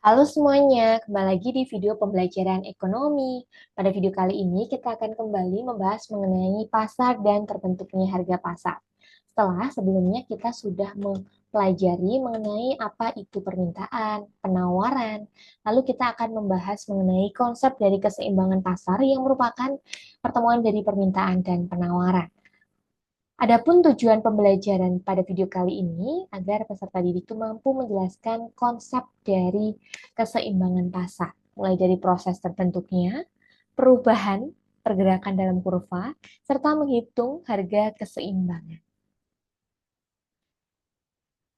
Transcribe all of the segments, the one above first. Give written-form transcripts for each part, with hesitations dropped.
Halo semuanya, kembali lagi di video pembelajaran ekonomi. Pada video kali ini kita akan kembali membahas mengenai pasar dan terbentuknya harga pasar. Setelah sebelumnya kita sudah mempelajari mengenai apa itu permintaan, penawaran, lalu kita akan membahas mengenai konsep dari keseimbangan pasar yang merupakan pertemuan dari permintaan dan penawaran. Adapun tujuan pembelajaran pada video kali ini agar peserta didik itu mampu menjelaskan konsep dari keseimbangan pasar, mulai dari proses terbentuknya, perubahan pergerakan dalam kurva, serta menghitung harga keseimbangan.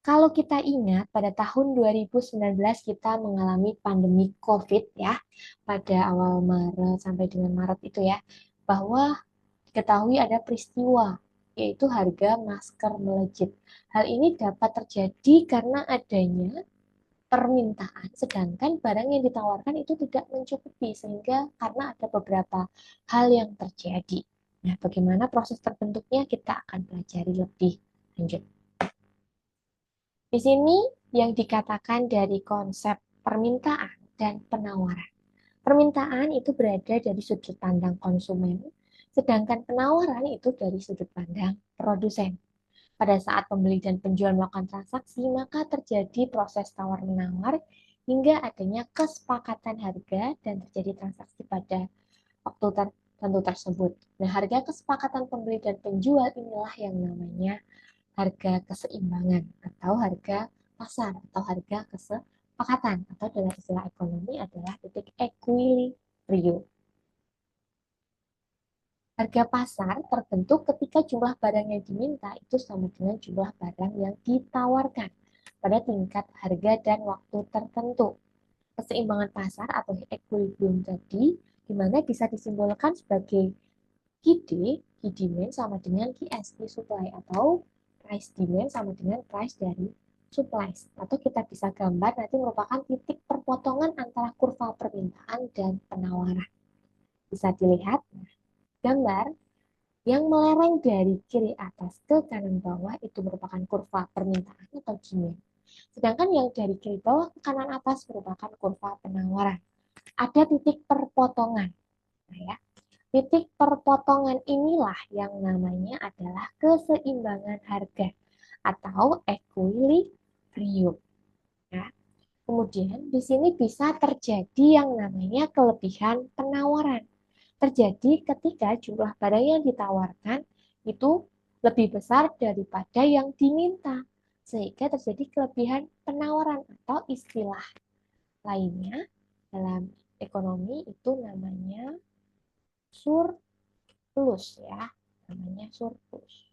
Kalau kita ingat, pada tahun 2019 kita mengalami pandemi COVID ya, pada awal Maret sampai dengan Maret itu ya, bahwa diketahui ada peristiwa, yaitu harga masker melejit. Hal ini dapat terjadi karena adanya permintaan, sedangkan barang yang ditawarkan itu tidak mencukupi, sehingga karena ada beberapa hal yang terjadi. Nah, bagaimana proses terbentuknya kita akan pelajari lebih lanjut. Di sini yang dikatakan dari konsep permintaan dan penawaran. Permintaan itu berada dari sudut pandang konsumen, sedangkan penawaran itu dari sudut pandang produsen. Pada saat pembeli dan penjual melakukan transaksi, maka terjadi proses tawar-menawar hingga adanya kesepakatan harga dan terjadi transaksi pada waktu tertentu tersebut. Nah, harga kesepakatan pembeli dan penjual inilah yang namanya harga keseimbangan atau harga pasar atau harga kesepakatan atau dalam istilah ekonomi adalah titik equilibrium. Harga pasar terbentuk ketika jumlah barang yang diminta itu sama dengan jumlah barang yang ditawarkan pada tingkat harga dan waktu tertentu. Keseimbangan pasar atau equilibrium tadi, di mana bisa disimbolkan sebagai QD, key demand sama dengan QS, key supply, atau price demand sama dengan price dari supply. Atau kita bisa gambar nanti merupakan titik perpotongan antara kurva permintaan dan penawaran. Bisa dilihat gambar yang melereng dari kiri atas ke kanan bawah itu merupakan kurva permintaan atau demand. Sedangkan yang dari kiri bawah ke kanan atas merupakan kurva penawaran. Ada titik perpotongan. Nah, ya. Titik perpotongan inilah yang namanya adalah keseimbangan harga atau equilibrium. Ya. Kemudian di sini bisa terjadi yang namanya kelebihan penawaran. Terjadi ketika jumlah barang yang ditawarkan itu lebih besar daripada yang diminta, sehingga terjadi kelebihan penawaran atau istilah lainnya dalam ekonomi itu namanya surplus ya, namanya surplus.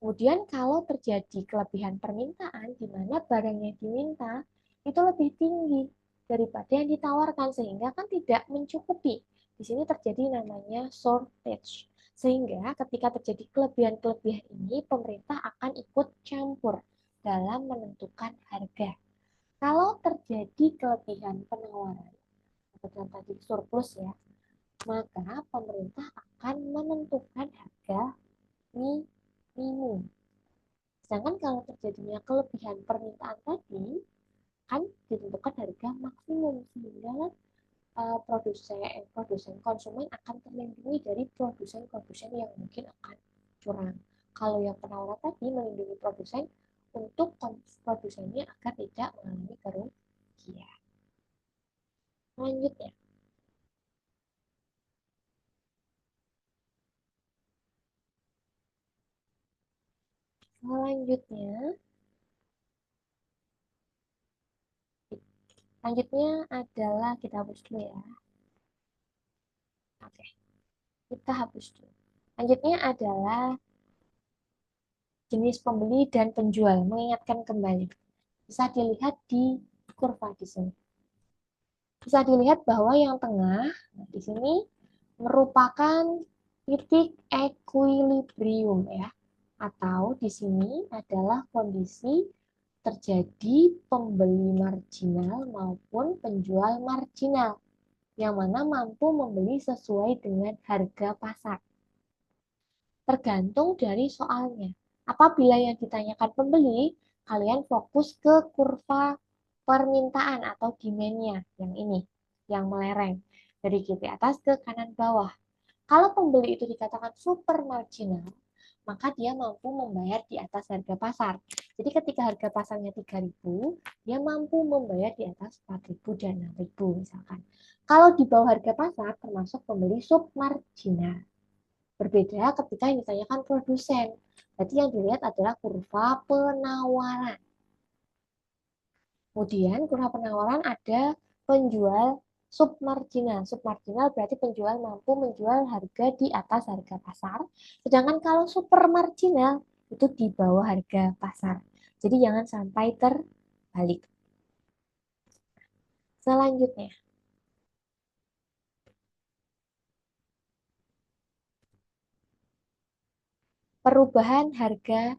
Kemudian kalau terjadi kelebihan permintaan di mana barang yang diminta itu lebih tinggi daripada yang ditawarkan sehingga kan tidak mencukupi. Di sini terjadi namanya shortage. Sehingga ketika terjadi kelebihan-kelebihan ini pemerintah akan ikut campur dalam menentukan harga. Kalau terjadi kelebihan penawaran atau tadi surplus ya, maka pemerintah akan menentukan harga minimum. Sedangkan kalau terjadinya kelebihan permintaan tadi, kan ditentukan harga maksimum sehingga produsen konsumen akan terlindungi dari produsen-produsen yang mungkin akan curang. Kalau yang penawaran tadi melindungi produsen untuk produsennya agar tidak mengalami kerugian. Lanjutnya, selanjutnya, lanjutnya adalah kita hapus dulu ya. Oke, kita hapus dulu. Lanjutnya adalah jenis pembeli dan penjual. Mengingatkan kembali. Bisa dilihat di kurva di sini. Bisa dilihat bahwa yang tengah di sini merupakan titik equilibrium ya. Atau di sini adalah kondisi terjadi pembeli marginal maupun penjual marginal yang mana mampu membeli sesuai dengan harga pasar. Tergantung dari soalnya. Apabila yang ditanyakan pembeli, kalian fokus ke kurva permintaan atau demand-nya, yang ini, yang melereng dari kiri atas ke kanan bawah. Kalau pembeli itu dikatakan super marginal, maka dia mampu membayar di atas harga pasar. Jadi ketika harga pasarnya 3.000, dia mampu membayar di atas 4.000 dan 6.000 misalkan. Kalau di bawah harga pasar termasuk pembeli submarginal. Berbeda ketika yang ditanyakan produsen. Berarti yang dilihat adalah kurva penawaran. Kemudian kurva penawaran ada penjual submarginal. Submarginal berarti penjual mampu menjual harga di atas harga pasar. Sedangkan kalau supermarginal itu di bawah harga pasar. Jadi jangan sampai terbalik. Selanjutnya, perubahan harga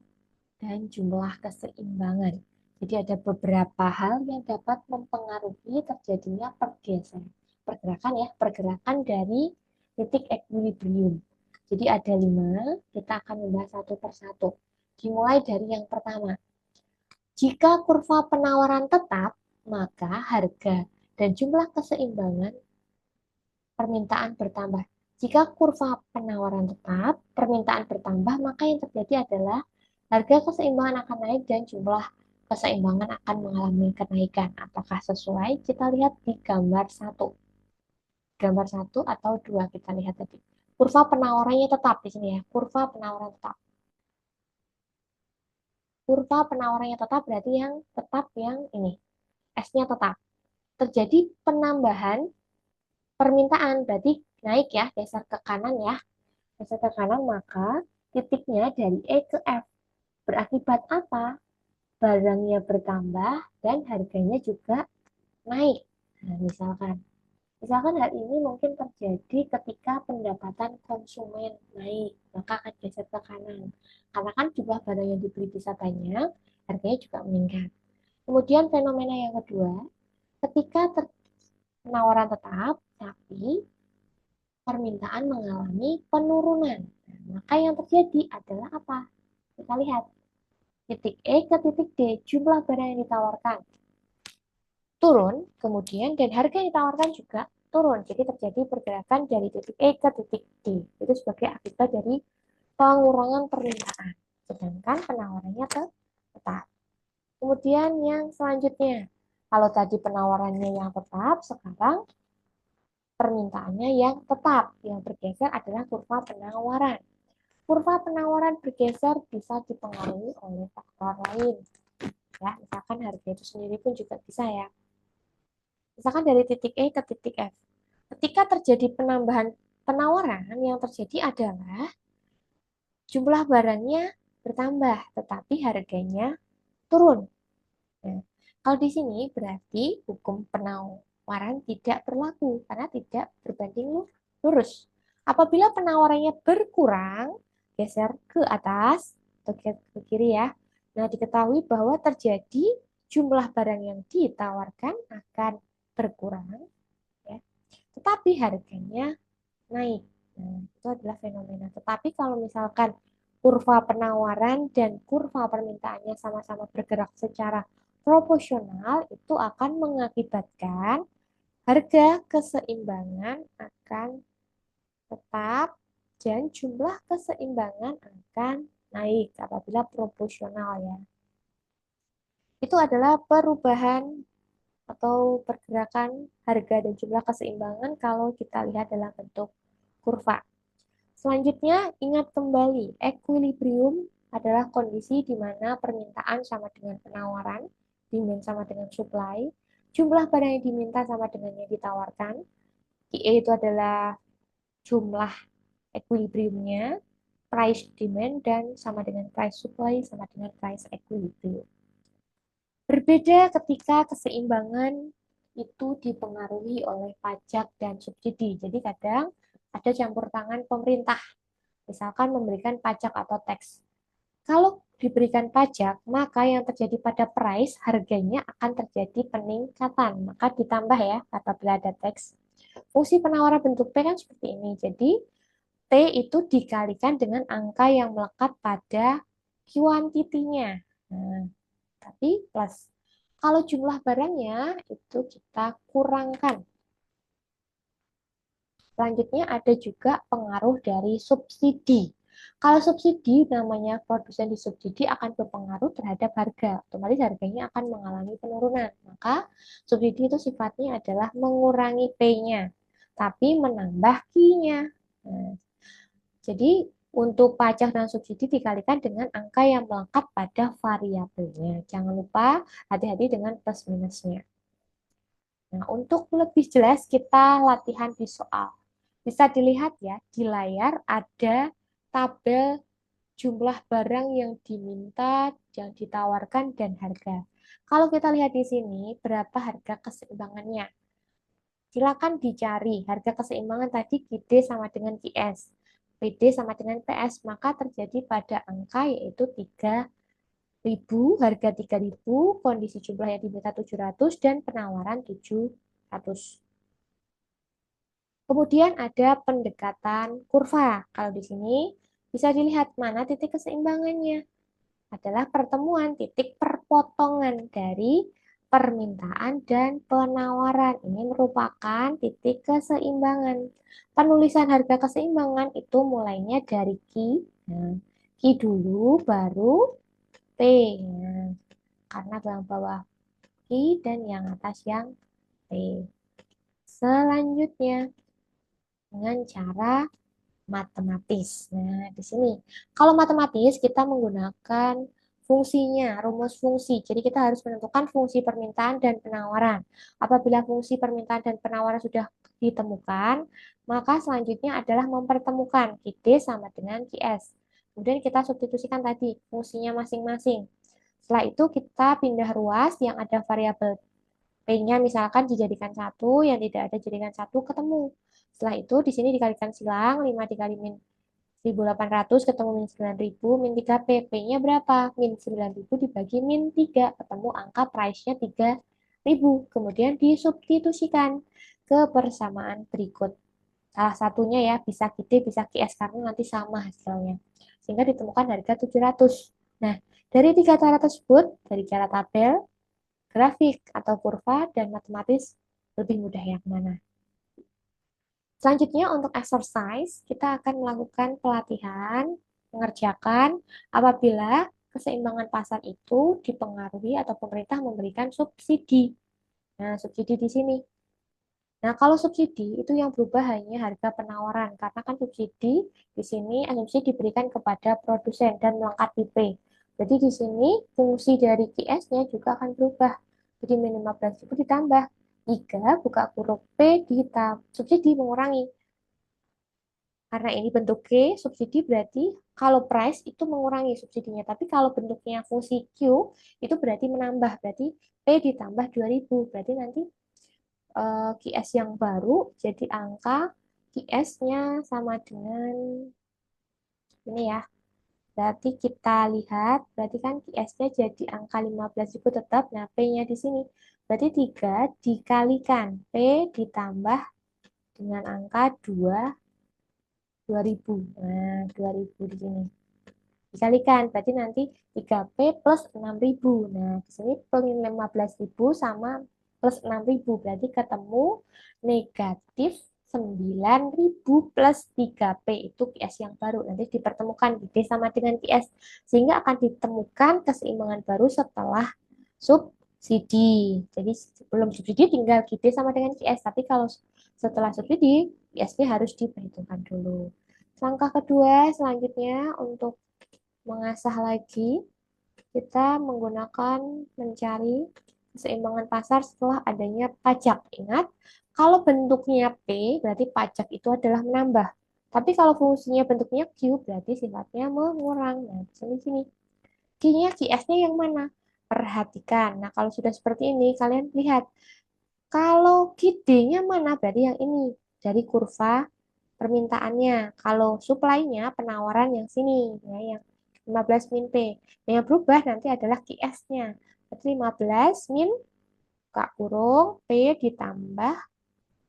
dan jumlah keseimbangan. Jadi ada beberapa hal yang dapat mempengaruhi terjadinya pergerakan ya, pergerakan dari titik equilibrium. Jadi ada 5, kita akan membahas satu persatu. Dimulai dari yang pertama. Jika kurva penawaran tetap, maka harga dan jumlah keseimbangan permintaan bertambah. Jika kurva penawaran tetap, permintaan bertambah, maka yang terjadi adalah harga keseimbangan akan naik dan jumlah keseimbangan akan mengalami kenaikan. Apakah sesuai? Kita lihat di gambar 1. Gambar 1 atau 2 kita lihat tadi. Kurva penawarannya tetap di sini ya. Kurva penawaran tetap. Kurva penawarannya tetap berarti yang tetap yang ini. S-nya tetap. Terjadi penambahan permintaan berarti naik ya, geser ke kanan ya. Geser ke kanan maka titiknya dari E ke F. Berakibat apa? Barangnya bertambah dan harganya juga naik. Nah, misalkan hal ini mungkin terjadi ketika pendapatan konsumen naik, maka akan geser ke kanan. Karena kan jumlah barang yang dibeli bisa banyak, harganya juga meningkat. Kemudian fenomena yang kedua, ketika penawaran tetap, tapi permintaan mengalami penurunan. Nah, maka yang terjadi adalah apa? Kita lihat titik E ke titik D, jumlah barang yang ditawarkan turun, kemudian dan harga yang ditawarkan juga turun. Jadi terjadi pergerakan dari titik E ke titik D. Itu sebagai akibat dari pengurangan permintaan. Sedangkan penawarannya tetap. Kemudian yang selanjutnya, kalau tadi penawarannya yang tetap, sekarang permintaannya yang tetap. Yang bergeser adalah kurva penawaran. Kurva penawaran bergeser bisa dipengaruhi oleh faktor lain. Ya, misalkan harga itu sendiri pun juga bisa ya. Misalkan dari titik E ke titik F. Ketika terjadi penambahan penawaran, yang terjadi adalah jumlah barangnya bertambah, tetapi harganya turun. Nah, kalau di sini berarti hukum penawaran tidak berlaku karena tidak berbanding lurus. Apabila penawarannya berkurang, geser ke atas atau ke kiri ya. Nah, diketahui bahwa terjadi jumlah barang yang ditawarkan akan berkurang, ya, tetapi harganya naik. Nah, itu adalah fenomena. Tetapi kalau misalkan kurva penawaran dan kurva permintaannya sama-sama bergerak secara proporsional, itu akan mengakibatkan harga keseimbangan akan tetap dan jumlah keseimbangan akan naik apabila proporsional ya. Itu adalah perubahan atau pergerakan harga dan jumlah keseimbangan kalau kita lihat dalam bentuk kurva. Selanjutnya, ingat kembali, equilibrium adalah kondisi di mana permintaan sama dengan penawaran, demand sama dengan supply, jumlah barang yang diminta sama dengan yang ditawarkan, QE itu adalah jumlah equilibriumnya, price demand, dan sama dengan price supply sama dengan price equilibrium. Berbeda ketika keseimbangan itu dipengaruhi oleh pajak dan subsidi. Jadi kadang ada campur tangan pemerintah, misalkan memberikan pajak atau tax. Kalau diberikan pajak, maka yang terjadi pada price, harganya akan terjadi peningkatan. Maka ditambah ya, apabila ada tax. Fungsi penawaran bentuk P kan seperti ini. Jadi, T itu dikalikan dengan angka yang melekat pada kuantitinya. Nah, tapi plus. Kalau jumlah barangnya itu kita kurangkan. Selanjutnya ada juga pengaruh dari subsidi. Kalau subsidi namanya produsen disubsidi akan berpengaruh terhadap harga. Otomatis harganya akan mengalami penurunan. Maka subsidi itu sifatnya adalah mengurangi P-nya, tapi menambah Q-nya. Nah, jadi untuk pajak dan subsidi dikalikan dengan angka yang melekat pada variabelnya. Jangan lupa hati-hati dengan plus minusnya. Nah, untuk lebih jelas kita latihan visual. Bisa dilihat ya, di layar ada tabel jumlah barang yang diminta, yang ditawarkan, dan harga. Kalau kita lihat di sini, berapa harga keseimbangannya? Silakan dicari harga keseimbangan tadi GD sama dengan GS. PD sama dengan PS, maka terjadi pada angka yaitu 3.000, harga 3.000, kondisi jumlah yang diminta 700, dan penawaran 700. Kemudian ada pendekatan kurva. Kalau di sini bisa dilihat mana titik keseimbangannya. Adalah pertemuan titik perpotongan dari permintaan dan penawaran. Ini merupakan titik keseimbangan. Penulisan harga keseimbangan itu mulainya dari Q. Nah, Q dulu, baru P. Nah, karena yang bawah Q dan yang atas yang P. Selanjutnya, dengan cara matematis. Nah, di sini. Kalau matematis kita menggunakan fungsinya, rumus fungsi. Jadi kita harus menentukan fungsi permintaan dan penawaran. Apabila fungsi permintaan dan penawaran sudah ditemukan, maka selanjutnya adalah mempertemukan QD sama dengan QS. Kemudian kita substitusikan tadi fungsinya masing-masing. Setelah itu kita pindah ruas yang ada variabel P-nya misalkan dijadikan satu, yang tidak ada jadikan satu, ketemu. Setelah itu di sini dikalikan silang, 5 dikali min 1.800 ketemu min 9.000, min 3P. P-nya berapa? Min 9.000 dibagi min 3, ketemu angka price-nya 3.000. Kemudian disubstitusikan ke persamaan berikut. Salah satunya ya, bisa QD, bisa QS, karena nanti sama hasilnya. Sehingga ditemukan harga 700. Nah, dari tiga cara tersebut, dari cara tabel, grafik atau kurva, dan matematis, lebih mudah yang mana? Selanjutnya untuk exercise, kita akan melakukan pelatihan, mengerjakan apabila keseimbangan pasar itu dipengaruhi atau pemerintah memberikan subsidi. Nah, subsidi di sini. Nah, kalau subsidi itu yang berubah hanya harga penawaran, karena kan subsidi di sini asumsi diberikan kepada produsen dan melengkapi P. Jadi di sini fungsi dari QS-nya juga akan berubah. Jadi min 15.000 ditambah 3 buka kurung P ditambah subsidi mengurangi. Karena ini bentuk G, subsidi berarti kalau price itu mengurangi subsidinya. Tapi kalau bentuknya fungsi Q, itu berarti menambah. Berarti P ditambah 2.000. Berarti nanti QS yang baru jadi angka QS-nya sama dengan ini ya. Berarti kita lihat, berarti kan QS-nya jadi angka 15.000 tetap. Nah, P-nya di sini. Berarti 3 dikalikan P ditambah dengan angka 2.000. Nah, 2.000 di sini. Dikalikan, berarti nanti 3P plus 6.000. Nah, di sini plus 15.000 sama plus 6.000. Berarti ketemu negatif 9.000 plus 3P itu QS yang baru. Nanti dipertemukan D sama dengan QS. Sehingga akan ditemukan keseimbangan baru setelah subsidi. Jadi sebelum subsidi tinggal QD sama dengan QS. Tapi kalau setelah subsidi, QS-nya harus diperhitungkan dulu. Langkah kedua selanjutnya untuk mengasah lagi, kita menggunakan mencari keseimbangan pasar setelah adanya pajak. Ingat, kalau bentuknya P, berarti pajak itu adalah menambah. Tapi kalau fungsinya bentuknya Q, berarti sifatnya mengurang. Nah, sini-sini. Q-nya, QS-nya yang mana? Perhatikan. Nah, kalau sudah seperti ini, kalian lihat. Kalau QD-nya mana? Berarti yang ini. Dari kurva permintaannya. Kalau supply-nya penawaran yang sini, ya, yang 15 min P. Yang berubah nanti adalah QS-nya. Berarti 15 min Kak kurung P ditambah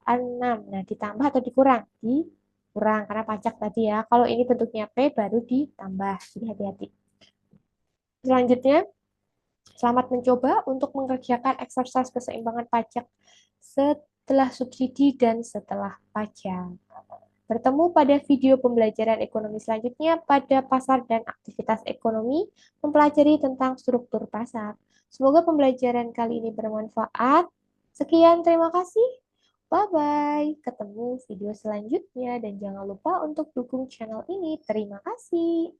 6. Nah, ditambah atau dikurang? Dikurang, karena pajak tadi ya. Kalau ini bentuknya P baru ditambah. Jadi hati-hati. Selanjutnya, Selamat mencoba untuk mengerjakan exercise keseimbangan pajak setelah subsidi dan setelah pajak. Bertemu pada video pembelajaran ekonomi selanjutnya pada pasar dan aktivitas ekonomi, mempelajari tentang struktur pasar. Semoga pembelajaran kali ini bermanfaat. Sekian, terima kasih. Bye-bye. Ketemu video selanjutnya dan jangan lupa untuk dukung channel ini. Terima kasih.